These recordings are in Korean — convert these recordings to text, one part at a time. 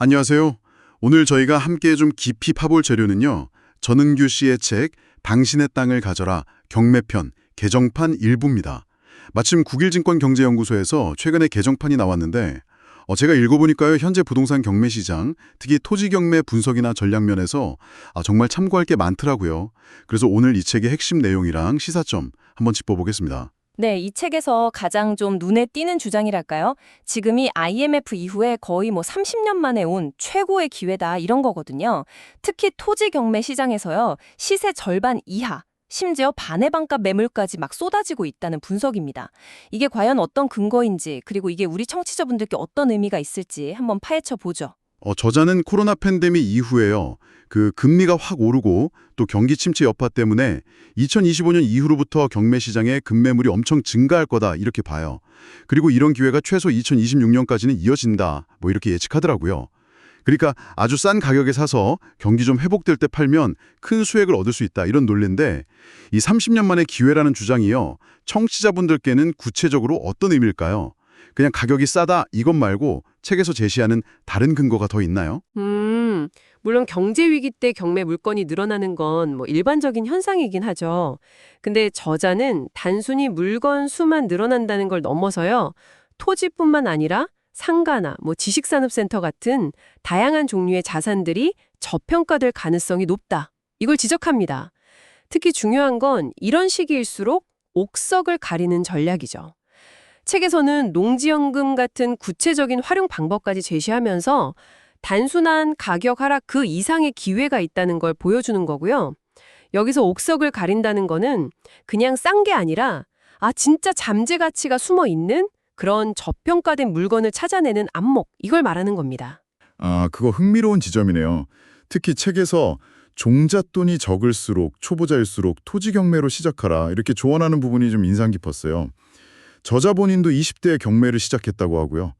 안녕하세요. 오늘 저희가 함께 좀 깊이 파볼 재료는요. 전은규 씨의 책 당신의 땅을 가져라 경매편 개정판 일부입니다. 마침 국일증권경제연구소에서 최근에 개정판이 나왔는데 제가 읽어보니까요. 현재 부동산 경매 시장, 특히 토지 경매 분석이나 전략 면에서 정말 참고할 게 많더라고요. 그래서 오늘 이 책의 핵심 내용이랑 시사점 한번 짚어보겠습니다. 네, 이 책에서 가장 좀 눈에 띄는 주장이랄까요? 지금이 IMF 이후에 거의 30년 만에 온 최고의 기회다 이런 거거든요. 특히 토지 경매 시장에서요. 시세 절반 이하, 심지어 반의 반값 매물까지 막 쏟아지고 있다는 분석입니다. 이게 과연 어떤 근거인지, 그리고 이게 우리 청취자분들께 어떤 의미가 있을지 한번 파헤쳐 보죠. 저자는 코로나 팬데믹 이후에요. 그 금리가 확 오르고 또 경기 침체 여파 때문에 2025년 이후로부터 경매 시장에 급매물이 엄청 증가할 거다 이렇게 봐요. 그리고 이런 기회가 최소 2026년까지는 이어진다 이렇게 예측하더라고요. 그러니까 아주 싼 가격에 사서 경기 좀 회복될 때 팔면 큰 수익을 얻을 수 있다 이런 논리인데 이 30년 만의 기회라는 주장이요. 청취자분들께는 구체적으로 어떤 의미일까요? 그냥 가격이 싸다 이것 말고 책에서 제시하는 다른 근거가 더 있나요? 물론 경제 위기 때 경매 물건이 늘어나는 건 일반적인 현상이긴 하죠. 근데 저자는 단순히 물건 수만 늘어난다는 걸 넘어서요. 토지뿐만 아니라 상가나 지식산업센터 같은 다양한 종류의 자산들이 저평가될 가능성이 높다. 이걸 지적합니다. 특히 중요한 건 이런 시기일수록 옥석을 가리는 전략이죠. 책에서는 농지연금 같은 구체적인 활용 방법까지 제시하면서 단순한 가격 하락 그 이상의 기회가 있다는 걸 보여주는 거고요. 여기서 옥석을 가린다는 거는 그냥 싼 게 아니라 진짜 잠재 가치가 숨어 있는 그런 저평가된 물건을 찾아내는 안목, 이걸 말하는 겁니다. 그거 흥미로운 지점이네요. 특히 책에서 종잣돈이 적을수록 초보자일수록 토지 경매로 시작하라 이렇게 조언하는 부분이 좀 인상 깊었어요. 저자 본인도 20대에 경매를 시작했다고 하고요.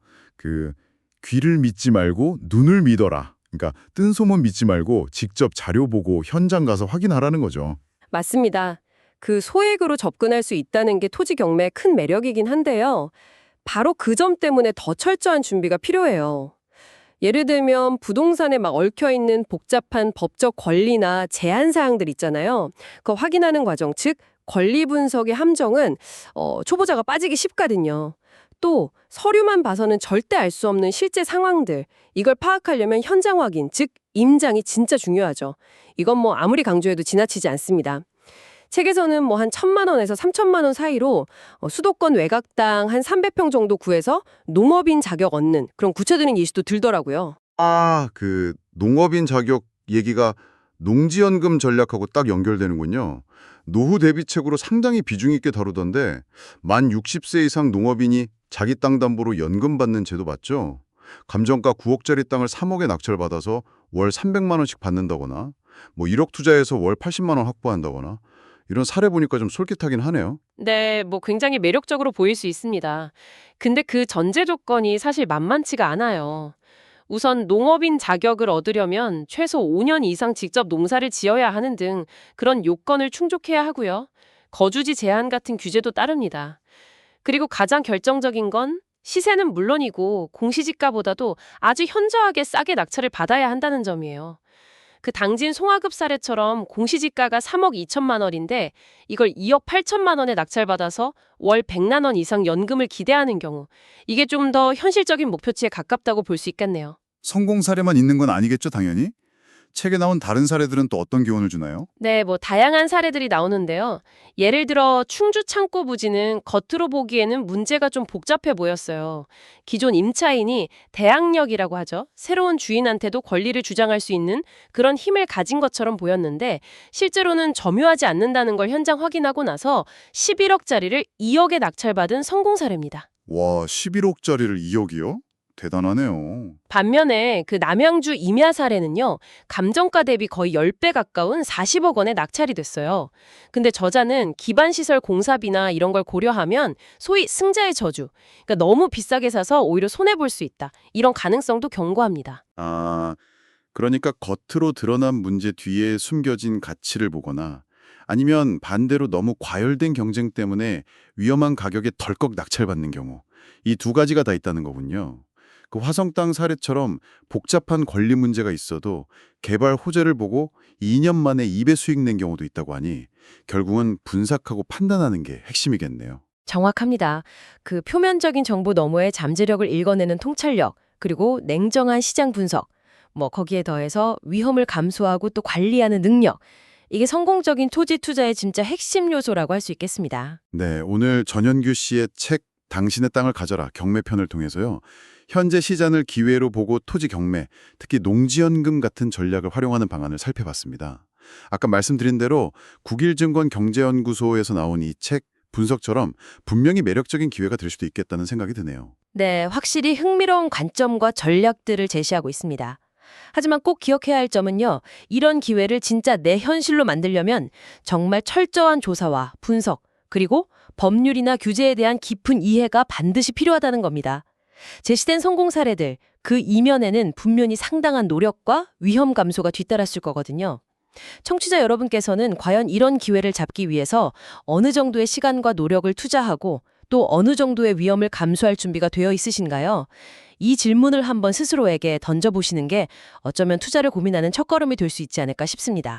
귀를 믿지 말고 눈을 믿어라. 그러니까 뜬 소문 믿지 말고 직접 자료 보고 현장 가서 확인하라는 거죠. 맞습니다. 그 소액으로 접근할 수 있다는 게 토지 경매의 큰 매력이긴 한데요. 바로 그 점 때문에 더 철저한 준비가 필요해요. 예를 들면 부동산에 막 얽혀있는 복잡한 법적 권리나 제한 사항들 있잖아요. 그거 확인하는 과정, 즉 권리 분석의 함정은 초보자가 빠지기 쉽거든요. 또 서류만 봐서는 절대 알 수 없는 실제 상황들, 이걸 파악하려면 현장 확인, 즉 임장이 진짜 중요하죠. 이건 아무리 강조해도 지나치지 않습니다. 책에서는 한 1,000만 원에서 3,000만 원 사이로 수도권 외곽당 한 300평 정도 구해서 농업인 자격 얻는 그런 구체적인 예시도 들더라고요. 농업인 자격 얘기가 농지연금 전략하고 딱 연결되는군요. 노후 대비책으로 상당히 비중 있게 다루던데 만 60세 이상 농업인이 자기 땅 담보로 연금 받는 제도 맞죠? 감정가 9억짜리 땅을 3억에 낙찰받아서 월 300만 원씩 받는다거나 1억 투자해서 월 80만 원 확보한다거나 이런 사례 보니까 좀 솔깃하긴 하네요. 네, 굉장히 매력적으로 보일 수 있습니다. 근데 그 전제 조건이 사실 만만치가 않아요. 우선 농업인 자격을 얻으려면 최소 5년 이상 직접 농사를 지어야 하는 등 그런 요건을 충족해야 하고요. 거주지 제한 같은 규제도 따릅니다. 그리고 가장 결정적인 건 시세는 물론이고 공시지가보다도 아주 현저하게 싸게 낙찰을 받아야 한다는 점이에요. 그 당진 송화급 사례처럼 공시지가가 3억 2천만 원인데 이걸 2억 8천만 원에 낙찰받아서 월 100만 원 이상 연금을 기대하는 경우, 이게 좀 더 현실적인 목표치에 가깝다고 볼 수 있겠네요. 성공 사례만 있는 건 아니겠죠, 당연히? 책에 나온 다른 사례들은 또 어떤 교훈을 주나요? 네, 다양한 사례들이 나오는데요. 예를 들어 충주 창고 부지는 겉으로 보기에는 문제가 좀 복잡해 보였어요. 기존 임차인이 대항력이라고 하죠. 새로운 주인한테도 권리를 주장할 수 있는 그런 힘을 가진 것처럼 보였는데 실제로는 점유하지 않는다는 걸 현장 확인하고 나서 11억짜리를 2억에 낙찰받은 성공 사례입니다. 와, 11억짜리를 2억이요? 대단하네요. 반면에 그 남양주 임야 사례는요, 감정가 대비 거의 10배 가까운 40억 원에 낙찰이 됐어요. 근데 저자는 기반시설 공사비나 이런 걸 고려하면 소위 승자의 저주, 그러니까 너무 비싸게 사서 오히려 손해볼 수 있다. 이런 가능성도 경고합니다. 그러니까 겉으로 드러난 문제 뒤에 숨겨진 가치를 보거나 아니면 반대로 너무 과열된 경쟁 때문에 위험한 가격에 덜컥 낙찰받는 경우, 이 두 가지가 다 있다는 거군요. 그 화성 땅 사례처럼 복잡한 권리 문제가 있어도 개발 호재를 보고 2년 만에 2배 수익 낸 경우도 있다고 하니 결국은 분석하고 판단하는 게 핵심이겠네요. 정확합니다. 그 표면적인 정보 너머의 잠재력을 읽어내는 통찰력, 그리고 냉정한 시장 분석, 거기에 더해서 위험을 감수하고 또 관리하는 능력, 이게 성공적인 토지 투자의 진짜 핵심 요소라고 할 수 있겠습니다. 네, 오늘 전현규 씨의 책 당신의 땅을 가져라 경매편을 통해서요. 현재 시장을 기회로 보고 토지 경매, 특히 농지연금 같은 전략을 활용하는 방안을 살펴봤습니다. 아까 말씀드린 대로 국일증권 경제연구소에서 나온 이 책 분석처럼 분명히 매력적인 기회가 될 수도 있겠다는 생각이 드네요. 네, 확실히 흥미로운 관점과 전략들을 제시하고 있습니다. 하지만 꼭 기억해야 할 점은요, 이런 기회를 진짜 내 현실로 만들려면 정말 철저한 조사와 분석, 그리고 법률이나 규제에 대한 깊은 이해가 반드시 필요하다는 겁니다. 제시된 성공 사례들, 그 이면에는 분명히 상당한 노력과 위험 감소가 뒤따랐을 거거든요. 청취자 여러분께서는 과연 이런 기회를 잡기 위해서 어느 정도의 시간과 노력을 투자하고 또 어느 정도의 위험을 감수할 준비가 되어 있으신가요? 이 질문을 한번 스스로에게 던져보시는 게 어쩌면 투자를 고민하는 첫걸음이 될 수 있지 않을까 싶습니다.